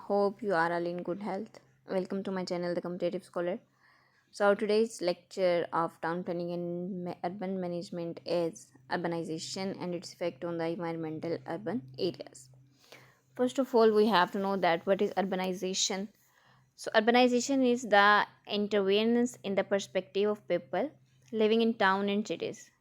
Hope you are all in good health. Welcome to my channel, The Competitive Scholar. So, our today's lecture of town planning and urban management is urbanization and its effect on the environmental urban areas. First of all, we have to know that what is urbanization. So, urbanization is the intervenence in the perspective of people living in town and cities.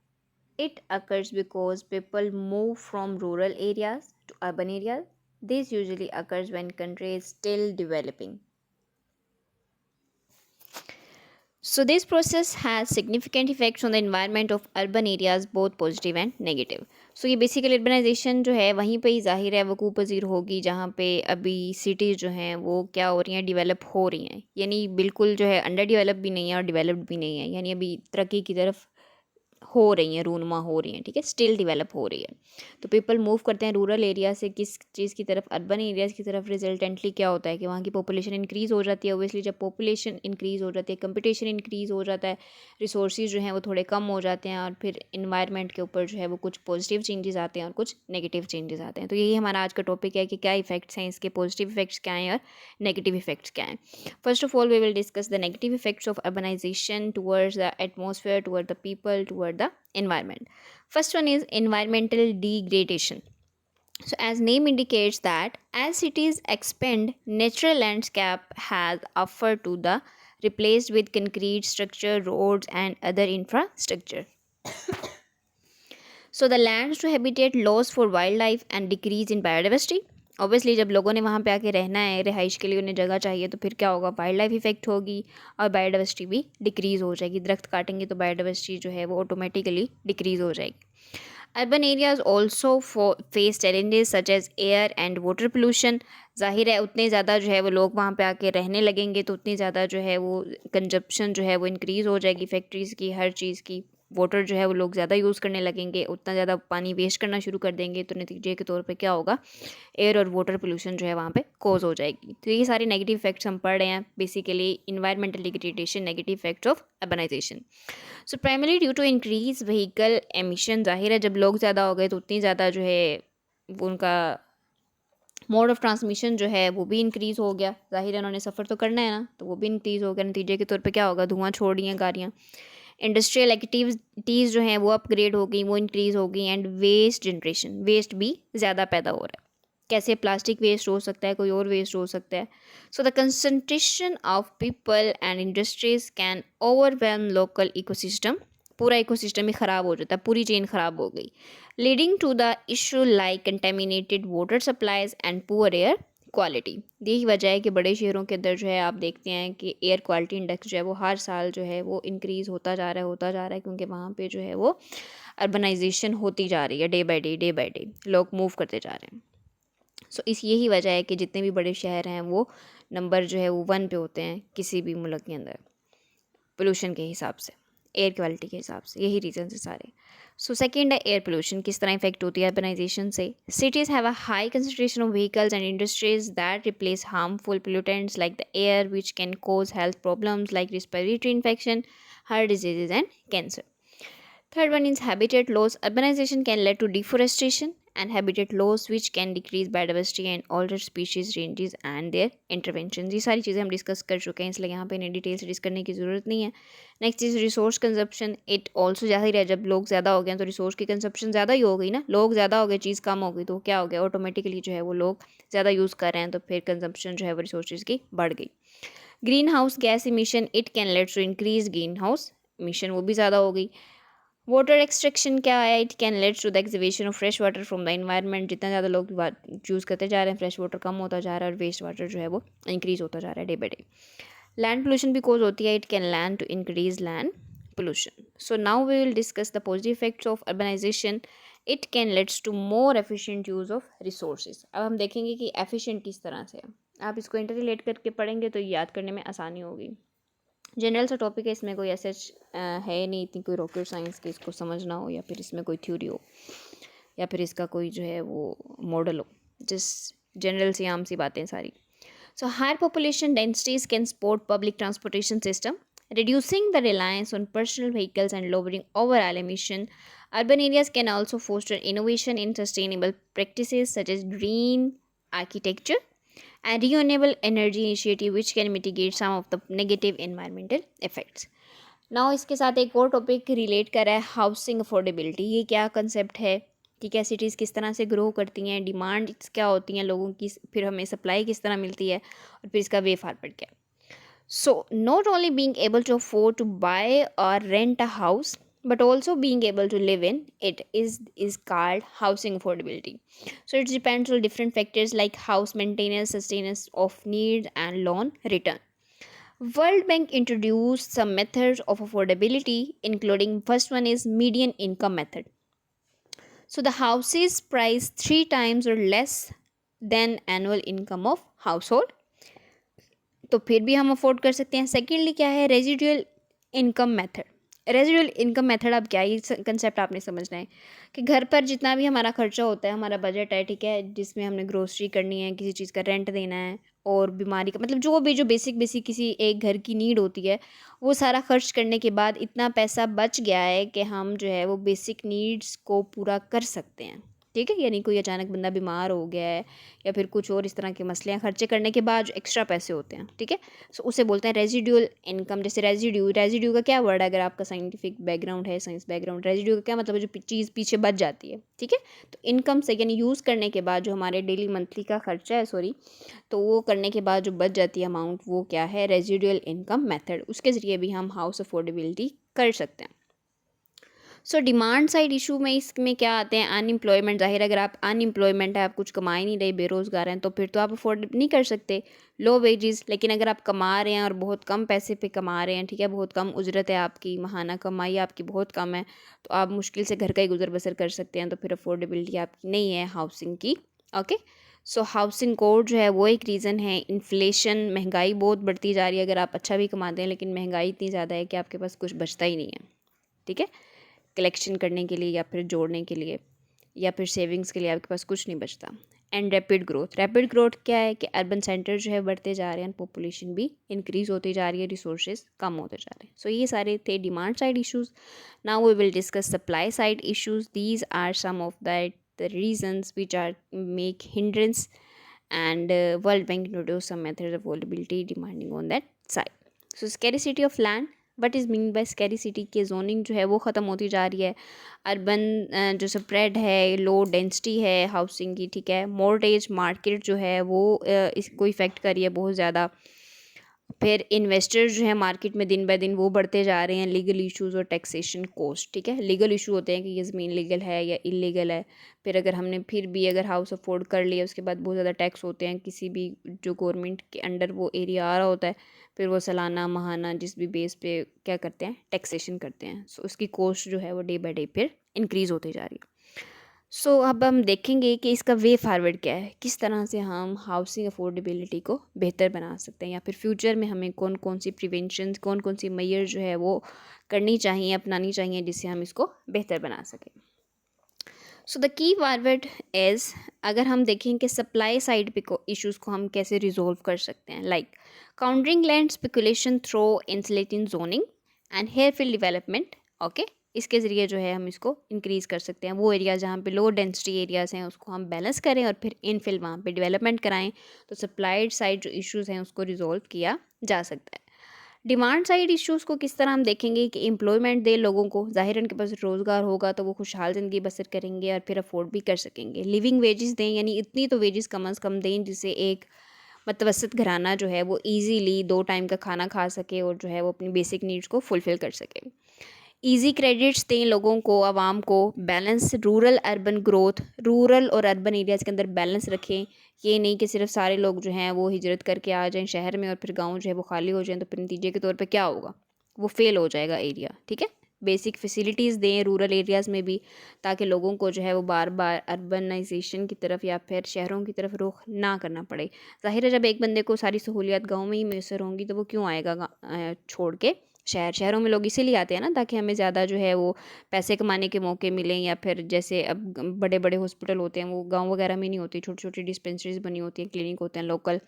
It occurs because people move from rural areas to urban areas. This usually occurs when country is still developing. So this process has significant effects on the environment of urban areas both positive and negative. So ये basically urbanisation जो है वहीं पे ही जाहिर है वकूफ़ पज़ीर होगी जहाँ पे अभी सिटीज़ जो हैं वो क्या हो रही हैं, डेवलप हो रही हैं, यानी बिल्कुल जो है अंडर डेवलप भी नहीं है और डेवलप्ड भी नहीं है, यानी अभी तरक्की की तरफ हो रही हैं, रूनुमा हो रही हैं, ठीक है, स्टिल डेवलप हो रही है। तो पीपल मूव करते हैं रूरल एरिया से किस चीज़ की तरफ, अर्बन एरियाज़ की तरफ। रिजल्टेंटली क्या होता है कि वहाँ की पॉपुलेशन इंक्रीज़ हो जाती है। ओबियसली जब पॉपुलेशन इंक्रीज़ हो जाती है, कंपटीशन इंक्रीज़ हो जाता है, रिसोर्सेज जो हैं वो थोड़े कम हो जाते हैं और फिर इन्वायरमेंट के ऊपर जो है वो कुछ पॉजिटिव चेंजेस आते हैं और कुछ नेगेटिव चेंजेस आते हैं। तो यही हमारा आज का टॉपिक है कि क्या इफेक्ट्स हैं इसके, पॉजिटिव इफेक्ट्स क्या हैं और नेगेटिव इफेक्ट्स क्या हैं। First of all, we will discuss the negative effects of urbanization towards the atmosphere, toward the people, toward the environment. First one is environmental degradation. So, as name indicates that as cities expand, natural landscape has offered to the replaced with concrete structure, roads, and other infrastructure. So the lands to habitat loss for wildlife and decrease in biodiversity. Obviously जब लोगों ने वहाँ पे आके रहना है, रिहाइश के लिए उन्हें जगह चाहिए, तो फिर क्या होगा, वाइल्ड लाइफ इफेक्ट होगी और बायोडाइवर्सिटी भी डिक्रीज़ हो जाएगी। दरख्त काटेंगे तो बायोडाइवर्सिटी जो है वो ऑटोमेटिकली डिक्रीज़ हो जाएगी। Urban areas also face challenges such as air and water pollution. जाहिर है उतने ज़्यादा जो है वो लोग वहाँ पे आके रहने लगेंगे तो उतनी ज़्यादा जो है वो कंजप्शन जो है वो इंक्रीज़ हो जाएगी, फैक्ट्रीज़ की, हर चीज़ की। वाटर जो है वो लोग ज़्यादा यूज़ करने लगेंगे, उतना ज़्यादा पानी वेस्ट करना शुरू कर देंगे, तो नतीजे के तौर पे क्या होगा, एयर और वाटर पोल्यूशन जो है वहाँ पे कॉज हो जाएगी। तो ये सारे नेगेटिव इफेक्ट्स हम पढ़ रहे हैं, basically environmental degradation, negative effects of urbanisation. So primary due to increase vehicle emission. जाहिर है जब लोग ज़्यादा हो गए तो उतनी ज़्यादा जो है वो उनका मोड ऑफ ट्रांसमिशन जो है वो भी इंक्रीज़ हो गया। जाहिर है उन्होंने सफ़र तो करना है ना, तो वो भी इंक्रीज़ हो गया। नतीजे के तौर पे क्या होगा, धुआं छोड़ रही हैं गाड़ियाँ। इंडस्ट्रियल एक्टिविटीज़ जो हैं वो अपग्रेड हो गई, वो इंक्रीज़ हो गई। एंड वेस्ट जनरेशन, वेस्ट भी ज़्यादा पैदा हो रहा है। कैसे, प्लास्टिक वेस्ट हो सकता है, कोई और वेस्ट हो सकता है। So the concentration of people and industries can overwhelm local ecosystem. पूरा इकोसिस्टम ही ख़राब हो जाता है, पूरी चेन ख़राब हो गई, leading to the issue like contaminated water supplies and poor air quality. यही वजह है कि बड़े शहरों के अंदर जो है आप देखते हैं कि एयर क्वालिटी इंडेक्स जो है वो हर साल जो है वो इंक्रीज़ होता जा रहा है, क्योंकि वहाँ पे जो है वो अर्बनाइजेशन होती जा रही है, डे बाय डे लोग मूव करते जा रहे हैं। सो इस यही वजह है कि जितने भी बड़े शहर हैं वो नंबर जो है वो 1 पे होते हैं किसी भी मुल्क के अंदर, पोल्यूशन के हिसाब से, एयर क्वालिटी के हिसाब से। यही रीज़न है सारे। सो सेकेंड है एयर पोल्यूशन, किस तरह इफेक्ट होती है अर्बनाइजेशन से। Cities have a high concentration of vehicles and industries that replace harmful pollutants like the air which can cause health problems like respiratory infection, heart diseases and cancer. Third one is habitat loss. Urbanization can lead to deforestation and habitat loss which can decrease biodiversity and alter species ranges and their interventions. ये सारी चीज़ें हम discuss कर चुके हैं, इसलिए यहाँ पे इन्हें डिटेल से डिस्कस करने की ज़रूरत नहीं है। Next is resource consumption. It also जाहिर है जब लोग ज़्यादा हो गए तो रिसोर्स की कंजप्शन ज़्यादा ही हो गई ना, लोग ज़्यादा हो गए, चीज़ कम हो गई, तो क्या हो गया, ऑटोमेटिकली जो है वो लोग ज़्यादा यूज़ कर रहे हैं, तो फिर कंजप्शन जो है वो रिसोर्स की बढ़ गई। Greenhouse gas emission, it can lead to increase greenhouse emission, वो भी ज़्यादा हो गई। वाटर एक्सट्रैक्शन क्या है, it can lead to the excavation of fresh water from the environment. जितना ज़्यादा लोग यूज़ करते जा रहे हैं, फ्रेश वाटर कम होता जा रहा है और वेस्ट वाटर जो है वो इंक्रीज़ होता जा रहा है day by day. Land pollution भी कॉज होती है, it can land to increase land pollution. So now we will discuss the positive effects of urbanisation. It can leads to more efficient use of resources. अब हम देखेंगे कि efficient किस तरह से है। आप इसको इंटर रिलेट करके पढ़ेंगे तो याद करने में आसानी होगी। जनरल सा टॉपिक है, इसमें कोई ऐसा है नहीं इतनी कोई रॉकेट साइंस की इसको समझना हो, या फिर इसमें कोई थ्योरी हो, या फिर इसका कोई जो है वो मॉडल हो। जस्ट जनरल सी आम सी बातें सारी। So higher population densities can support public transportation system, reducing the reliance on personal vehicles and lowering overall emission. Urban areas can also foster innovation in sustainable practices such as green architecture, and renewable energy initiative which can mitigate some of the negative environmental effects. Now इसके साथ एक और topic relate कर रहा है housing affordability. ये क्या concept है कि क्या सिटीज़ किस तरह से ग्रो करती हैं, डिमांड्स क्या होती हैं लोगों की, फिर हमें सप्लाई किस तरह मिलती है और फिर इसका वे फॉरवर्ड क्या है। So, not only being able to afford to buy or rent a house, but also being able to live in it is called housing affordability. So it depends on different factors like house maintenance, sustenance of needs, and loan return. World Bank introduced some methods of affordability, including first one is median income method. So the house is priced 3 times or less than annual income of household, तो फिर भी हम afford कर सकते हैं। Secondly क्या है, residual income method. Residual income method, अब क्या ये कंसेप्ट आपने समझना है कि घर पर जितना भी हमारा खर्चा होता है, हमारा बजट है, ठीक है, जिसमें हमने ग्रोसरी करनी है, किसी चीज़ का रेंट देना है और बीमारी का, मतलब जो बेसिक बेसिक किसी एक घर की नीड होती है, वो सारा खर्च करने के बाद इतना पैसा बच गया है कि हम जो है वो बेसिक नीड्स को पूरा कर सकते हैं, ठीक है। यानी कोई अचानक बंदा बीमार हो गया है या फिर कुछ और इस तरह के मसले हैं, खर्चे करने के बाद जो एक्स्ट्रा पैसे होते हैं, ठीक है, सो उसे बोलते हैं रेजिड्यूल इनकम। जैसे रेजिड्यू का क्या वर्ड है, अगर आपका साइंटिफिक बैकग्राउंड है, साइंस बैकग्राउंड, रेजिड्यू का क्या मतलब है, जो चीज़ पीछे बच जाती है, ठीक है। तो इनकम से यानी यूज़ करने के बाद जो हमारे डेली मंथली का खर्चा है, सॉरी, तो वो करने के बाद जो बच जाती है अमाउंट, वो क्या है, रेजिड्यूल इनकम मेथड। उसके ज़रिए भी हम हाउस अफोर्डेबिलिटी कर सकते हैं। सो डिमांड साइड इशू में इसमें क्या आते हैं, अनएम्प्लॉयमेंट। ज़ाहिर अगर आप अनएम्प्लॉयमेंट है, आप कुछ कमा ही नहीं रहे, बेरोज़गार हैं, तो फिर तो आप अफोर्ड नहीं कर सकते लो वेजेस। लेकिन अगर आप कमा रहे हैं और बहुत कम पैसे पे कमा रहे हैं, ठीक है, बहुत कम उजरत है आपकी, महाना कमाई आपकी बहुत कम है, तो आप मुश्किल से घर का ही गुजर बसर कर सकते हैं, तो फिर अफोर्डेबिलिटी आपकी नहीं है हाउसिंग की। ओके, सो हाउसिंग कोड जो है वो एक रीज़न है। इन्फ्लेशन, महंगाई बहुत बढ़ती जा रही है। अगर आप अच्छा भी कमाते हैं लेकिन महंगाई इतनी ज़्यादा है कि आपके पास कुछ बचता ही नहीं है, ठीक है, कलेक्शन करने के लिए या फिर जोड़ने के लिए या फिर सेविंग्स के लिए आपके पास कुछ नहीं बचता। And rapid growth. Rapid growth क्या है कि अर्बन सेंटर जो है बढ़ते जा रहे हैं, पॉपुलेशन भी इंक्रीज़ होती जा रही है, रिसोर्सेज कम होते जा रहे हैं। सो ये सारे थे demand side issues. Now we will discuss supply side issues. These are some of the reasons which are make hindrance and World Bank introduced some methods of availability depending on that side. So scarcity of land, what is mean by scarcity, के zoning जो है वो ख़त्म होती जा रही है। Urban जो स्प्रेड है, लो डेंसिटी है हाउसिंग की, ठीक है। मॉर्गेज मार्केट जो है वो इसको इफ़ेक्ट कर रही है बहुत ज़्यादा। फिर इन्वेस्टर्स जो है मार्केट में दिन बाय दिन वो बढ़ते जा रहे हैं। लीगल इश्यूज़ और टैक्सेशन कॉस्ट, ठीक है। लीगल इशू होते हैं कि ये ज़मीन लीगल है या इलीगल है। फिर अगर हमने फिर भी अगर हाउस अफोर्ड कर लिया, उसके बाद बहुत ज़्यादा टैक्स होते हैं किसी भी जो गवर्नमेंट के अंडर वो एरिया आ रहा होता है, फिर वो सालाना महाना जिस भी बेस पे क्या करते हैं, टैक्सेशन करते हैं। सो उसकी कॉस्ट जो है वो डे बाई डे फिर इंक्रीज़ होती जा रही है। सो अब हम देखेंगे कि इसका वे फॉरवर्ड क्या है, किस तरह से हम हाउसिंग अफोर्डेबिलिटी को बेहतर बना सकते हैं, या फिर फ्यूचर में हमें कौन कौन सी प्रिवेंशन, कौन कौन सी मेजर जो है वो करनी चाहिए, अपनानी चाहिए, जिससे हम इसको बेहतर बना सकें। So the key forward is, अगर हम देखें कि सप्लाई साइड पे को इश्यूज़ को हम कैसे रिजोल्व कर सकते हैं, like countering land speculation through insulating zoning and infill development. Okay, इसके ज़रिए जो है हम इसको इंक्रीज़ कर सकते हैं। वो एरिया जहाँ पे लो डेंसिटी एरियाज़ हैं उसको हम बैलेंस करें और फिर इनफिल वहाँ पे डेवलपमेंट कराएं, तो सप्लाई साइड जो इश्यूज़ हैं उसको रिजोल्व किया जा सकता है। डिमांड साइड इश्यूज़ को किस तरह हम देखेंगे कि एम्प्लॉयमेंट दे लोगों को, ज़ाहिर उनके पास रोज़गार होगा तो वो खुशहाल ज़िंदगी बसर करेंगे और फिर अफोर्ड भी कर सकेंगे। लिविंग वेजेस दें, यानी इतनी तो वेजेस कम अज़ कम दें जिससे एक मतवसत घराना जो है वो ईजीली 2 टाइम का खाना खा सके और जो है वो अपनी बेसिक नीड्स को फुलफ़िल कर सके। ईजी क्रेडिट्स दें लोगों को, आवाम को। Balance rural urban growth, rural और अर्बन एरियाज़ के अंदर बैलेंस रखें। ये नहीं कि सिर्फ सारे लोग जो हैं वो हिजरत करके आ जाएं शहर में और फिर गांव जो है वो खाली हो जाएं, तो फिर नतीजे के तौर पे क्या होगा, वो फेल हो जाएगा एरिया, ठीक है। बेसिक फैसिलिटीज़ दें रूरल एरियाज़ में भी, ताकि लोगों को जो है वो बार बार अर्बनाइजेशन की तरफ या फिर शहरों की तरफ रुख ना करना पड़े। ज़ाहिर है जब एक बंदे को सारी सहूलियात गाँव में ही मैसर होंगी तो वो क्यों आएगा छोड़ के शहरों में। लोग इसीलिए आते हैं ना, ताकि हमें ज़्यादा जो है वो पैसे कमाने के मौके मिलें, या फिर जैसे अब बड़े बड़े हॉस्पिटल होते हैं वो गांव वगैरह में नहीं होती, छोटी छोटी डिस्पेंसरीज बनी होती हैं, क्लिनिक होते हैं लोकल।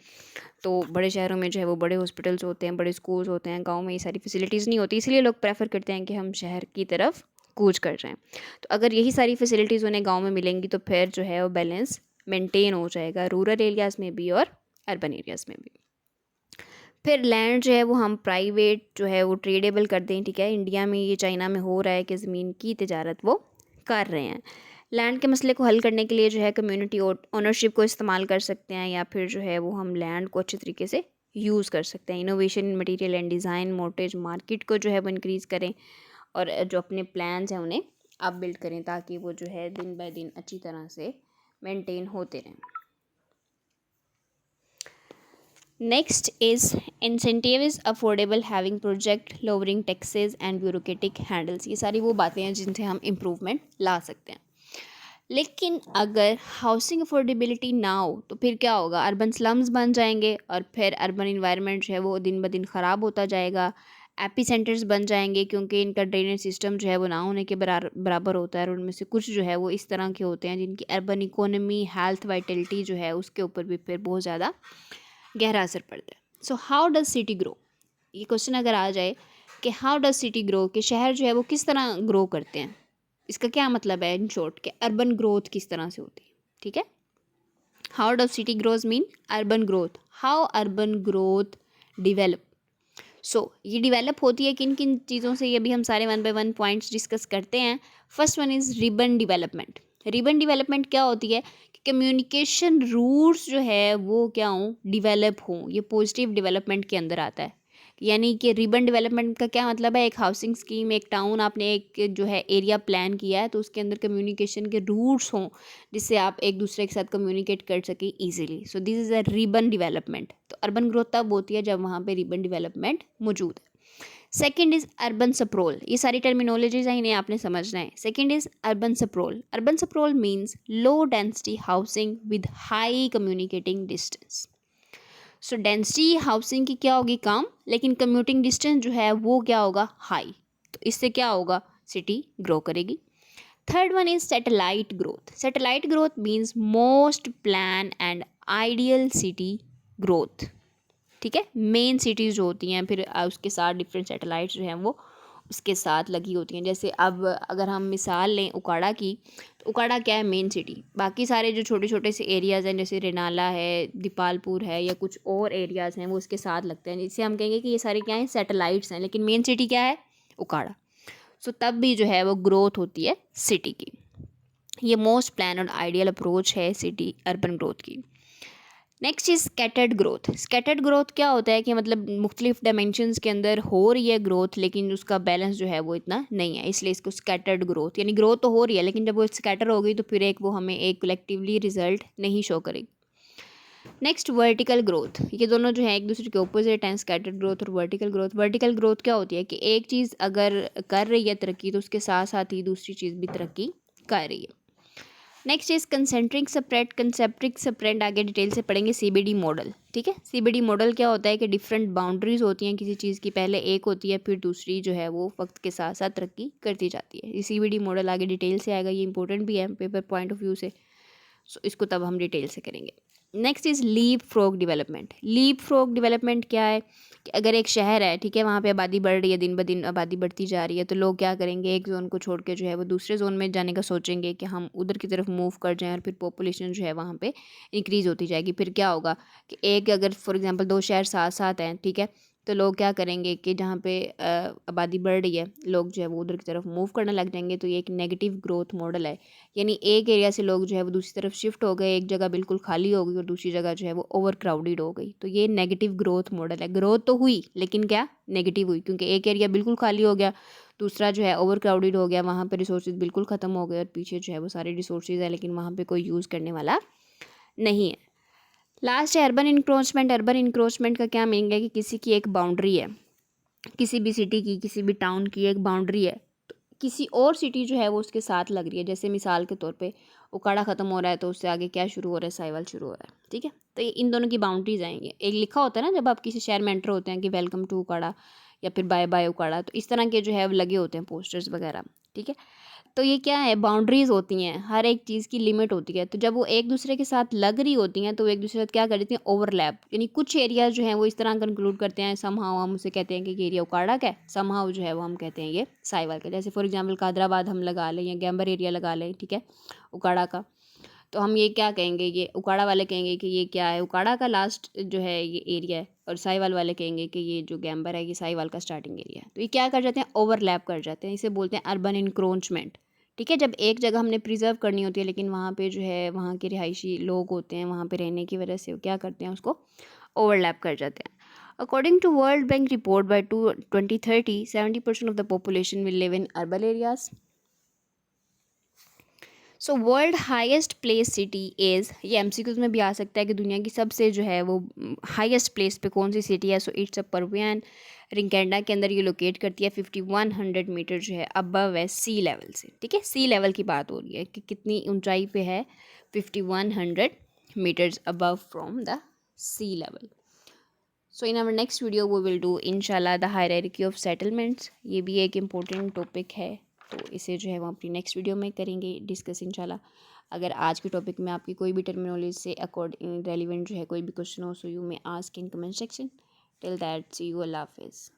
तो बड़े शहरों में जो है वो बड़े हॉस्पिटल्स होते हैं, बड़े स्कूल्स होते हैं, गाँव में ये सारी फैसिलिटीज़ नहीं होती, इसलिए लोग प्रेफर करते हैं कि हम शहर की तरफ कूच कर जाएँ। तो अगर यही सारी फैसिलिटीज़ उन्हें गाँव में मिलेंगी तो फिर जो है वो बैलेंस मेंटेन हो जाएगा रूरल एरियाज़ में भी और अर्बन एरियाज़ में भी। फिर लैंड जो है वो हम प्राइवेट जो है वो ट्रेडेबल कर दें, ठीक है। इंडिया में ये चाइना में हो रहा है कि ज़मीन की तिजारत वो कर रहे हैं। लैंड के मसले को हल करने के लिए जो है कम्युनिटी ओनरशिप को इस्तेमाल कर सकते हैं, या फिर जो है वो हम लैंड को अच्छे तरीके से यूज़ कर सकते हैं। Innovation in material and design, मोर्टेज market को जो है वो इंक्रीज़ करें, और जो अपने प्लान्स हैं उन्हें आप बिल्ड करें, ताकि वो जो है दिन बाय दिन अच्छी तरह से मेंटेन होते रहें। Next is incentive is affordable having project, lowering taxes and bureaucratic handles. ये सारी वो बातें हैं जिनसे हम इम्प्रूवमेंट ला सकते हैं। लेकिन अगर हाउसिंग अफोर्डेबिलिटी ना हो तो फिर क्या होगा, अर्बन स्लम्स बन जाएंगे, और फिर अर्बन इन्वायरमेंट जो है वो दिन ब दिन ख़राब होता जाएगा। एपी सेंटर्स बन जाएंगे, क्योंकि इनका ड्रेनेज सिस्टम जो है वो ना होने के बराबर होता है, और उनमें से कुछ जो है वो इस तरह के होते हैं जिनकी अर्बन इकोनॉमी, हेल्थ, वाइटलिटी जो है उसके ऊपर भी फिर बहुत ज़्यादा गहरा असर पड़ता है। So how does city grow, ये क्वेश्चन अगर आ जाए कि हाउ डज सिटी ग्रो, कि शहर जो है वो किस तरह ग्रो करते हैं, इसका क्या मतलब है इन शॉर्ट, कि अर्बन ग्रोथ किस तरह से होती है, ठीक है। How does city grows mean urban growth, how urban growth develop. So ये डिवेलप होती है किन किन चीज़ों से, ये अभी हम सारे 1 बाय 1 पॉइंट्स डिस्कस करते हैं। First one is ribbon development. Ribbon development क्या होती है कि कम्युनिकेशन रूट्स जो है वो क्या हों, डिवेलप हों, ये पॉजिटिव डेवलपमेंट के अंदर आता है। यानी कि रिबन डेवलपमेंट का क्या मतलब है, एक हाउसिंग स्कीम, एक टाउन आपने एक जो है एरिया प्लान किया है, तो उसके अंदर कम्युनिकेशन के रूट्स हों जिससे आप एक दूसरे के साथ कम्युनिकेट कर सकें easily. So this is a ribbon development. तो अर्बन ग्रोथ तब होती है जब वहाँ पे रिबन डेवलपमेंट मौजूद है। Second is urban sprawl. ये सारी टर्मिनोलॉजीज हैं, इन्हें आपने समझना है। Second is urban sprawl. Urban sprawl means low density housing with high communicating distance. So density housing की क्या होगी कम, लेकिन कम्यूटिंग डिस्टेंस जो है वो क्या होगा, हाई। तो इससे क्या होगा, सिटी ग्रो करेगी। Third one is satellite growth. Satellite growth means most plan and ideal city growth, ठीक है। मेन सिटीज़ जो होती हैं फिर उसके साथ डिफरेंट सैटेलाइट्स जो हैं वो उसके साथ लगी होती हैं। जैसे अब अगर हम मिसाल लें उकाड़ा की, तो उकाड़ा क्या है, मेन सिटी। बाकी सारे जो छोटे छोटे से एरियाज़ हैं जैसे रेनाला है, दीपालपुर है, या कुछ और एरियाज़ हैं वो उसके साथ लगते हैं, जिससे हम कहेंगे कि ये सारे क्या हैं, सैटेलाइट्स हैं। लेकिन मेन सिटी क्या है, उकाड़ा। सो तब भी जो है वो ग्रोथ होती है सिटी की। ये मोस्ट प्लान और आइडियल अप्रोच है सिटी अर्बन ग्रोथ की। Next is scattered growth. Scattered growth क्या होता है कि मतलब मुख्तलिफ डायमेंशंस के अंदर हो रही है ग्रोथ, लेकिन उसका बैलेंस जो है वो इतना नहीं है, इसलिए इसको स्कैटर्ड ग्रोथ, यानी ग्रोथ तो हो रही है लेकिन जब वो स्कैटर हो गई तो फिर एक वो हमें एक कलेक्टिवली रिजल्ट नहीं शो करेगी। Next vertical growth. ये दोनों जो है एक दूसरे के ऑपोजिट हैं, स्कैटर्ड ग्रोथ और वर्टिकल ग्रोथ। वर्टिकल ग्रोथ क्या होती है कि एक चीज़ अगर कर रही है तरक्की, तो उसके साथ साथ ही दूसरी चीज़ भी तरक्की कर रही है। Next is concentric spread. Concentric spread आगे डिटेल से पढ़ेंगे। सीबीडी मॉडल, ठीक है। सीबीडी मॉडल क्या होता है कि डिफरेंट बाउंड्रीज होती हैं किसी चीज़ की, पहले एक होती है फिर दूसरी जो है वो वक्त के साथ साथ तरक्की करती जाती है। ये सीबीडी मॉडल आगे डिटेल से आएगा, ये इंपॉर्टेंट भी है पेपर पॉइंट ऑफ व्यू से। सो इसको तब हम डिटेल से करेंगे। Next is leapfrog development. Leapfrog development क्या है कि अगर एक शहर है, ठीक है, वहाँ पे आबादी बढ़ रही है, दिन ब दिन आबादी बढ़ती जा रही है, तो लोग क्या करेंगे, एक जोन को छोड़ के जो है वो दूसरे जोन में जाने का सोचेंगे कि हम उधर की तरफ मूव कर जाएं, और फिर पॉपुलेशन जो है वहाँ पे इंक्रीज़ होती जाएगी। फिर क्या होगा कि एक अगर फॉर एग्जांपल 2 शहर साथ साथ हैं, ठीक है, तो लोग क्या करेंगे कि जहाँ पे आबादी बढ़ रही है, लोग जो है वो उधर की तरफ मूव करने लग जाएंगे। तो ये एक नेगेटिव ग्रोथ मॉडल है, यानी एक एरिया से लोग जो है वो दूसरी तरफ शिफ्ट हो गए, एक जगह बिल्कुल खाली हो गई और दूसरी जगह जो है वो ओवर क्राउडेड हो गई। तो ये नेगेटिव ग्रोथ मॉडल है। ग्रोथ तो हुई लेकिन क्या, नेगेटिव हुई, क्योंकि एक एरिया बिल्कुल खाली हो गया, दूसरा जो है ओवर क्राउडेड हो गया, वहाँ पर रिसोर्सेज बिल्कुल ख़त्म हो गए, और पीछे जो है वो सारे रिसोर्सेज है लेकिन वहाँ पर कोई यूज़ करने वाला नहीं है। लास्ट है अर्बन इंक्रोचमेंट। अर्बन इंक्रोचमेंट का क्या मीनिंग है कि किसी की एक बाउंड्री है, किसी भी सिटी की, किसी भी टाउन की एक बाउंड्री है, तो किसी और सिटी जो है वो उसके साथ लग रही है। जैसे मिसाल के तौर पे उकाड़ा ख़त्म हो रहा है तो उससे आगे क्या शुरू हो रहा है, साहिवाल शुरू हो रहा है, ठीक है। तो ये इन दोनों की बाउंड्रीज आएंगे। एक लिखा होता है ना जब आप किसी शहर में एंटर होते हैं कि वेलकम टू उकाड़ा या फिर बाय बाय उकाड़ा, तो इस तरह के जो है वो लगे होते हैं पोस्टर्स वगैरह, ठीक है। तो ये क्या है, बाउंड्रीज़ होती हैं, हर एक चीज़ की लिमिट होती है। तो जब वो एक दूसरे के साथ लग रही होती हैं तो वो एक दूसरे के साथ क्या कर देती हैं, ओवरलैप। यानी कुछ एरियाज जो हैं वो इस तरह कंक्लूड करते हैं, समहाउ हम उसे कहते हैं कि ये एरिया उकाड़ा का है, समहाउ जो है वो हम कहते हैं ये साहिवाल का। जैसे फॉर एग्जांपल कादराबाद हम लगा लें या गैम्बर एरिया लगा लें, ठीक है, उकाड़ा का। तो हम ये क्या कहेंगे, ये उकाड़ा वाले कहेंगे कि ये क्या है, उकाड़ा का लास्ट जो है ये एरिया है, और साहिवाल वाले कहेंगे कि ये जो गैम्बर है ये साहिवाल का स्टार्टिंग एरिया है। तो ये क्या कर जाते हैं, ओवरलैप कर जाते हैं, इसे बोलते हैं अर्बन इंक्रोचमेंट। ठीक है, जब एक जगह हमने प्रिजर्व करनी होती है लेकिन वहाँ पे जो है वहाँ के रिहायशी लोग होते हैं, वहाँ पे रहने की वजह से वो क्या करते हैं, उसको ओवरलैप कर जाते हैं। According to World Bank report, by 2030 70% of the population will live in urban areas. So world highest place city is, ये एमसीक्यूज में भी आ सकता है कि दुनिया की सबसे जो है वो हाईएस्ट प्लेस पे कौन सी सिटी है। सो इट्स अ परवियन, रिंकेंडा के अंदर ये लोकेट करती है, 5100 मीटर जो है अबव है सी लेवल से। ठीक है, सी लेवल की बात हो रही है कि कितनी ऊंचाई पे है, 5100 metres above from the sea level. So in our next video we will do इंशाल्लाह द हायरार्की ऑफ सेटलमेंट्स। ये भी एक इम्पोर्टेंट टॉपिक है, तो इसे जो है वो अपनी नेक्स्ट वीडियो में करेंगे डिस्कस इंशाल्लाह। अगर आज के टॉपिक में आपकी कोई भी टर्मिनोलॉजी से अकॉर्डिंग रेलिवेंट जो है कोई भी क्वेश्चन हो, so you may ask in comment section. Till that see you, Allah हाफिज़।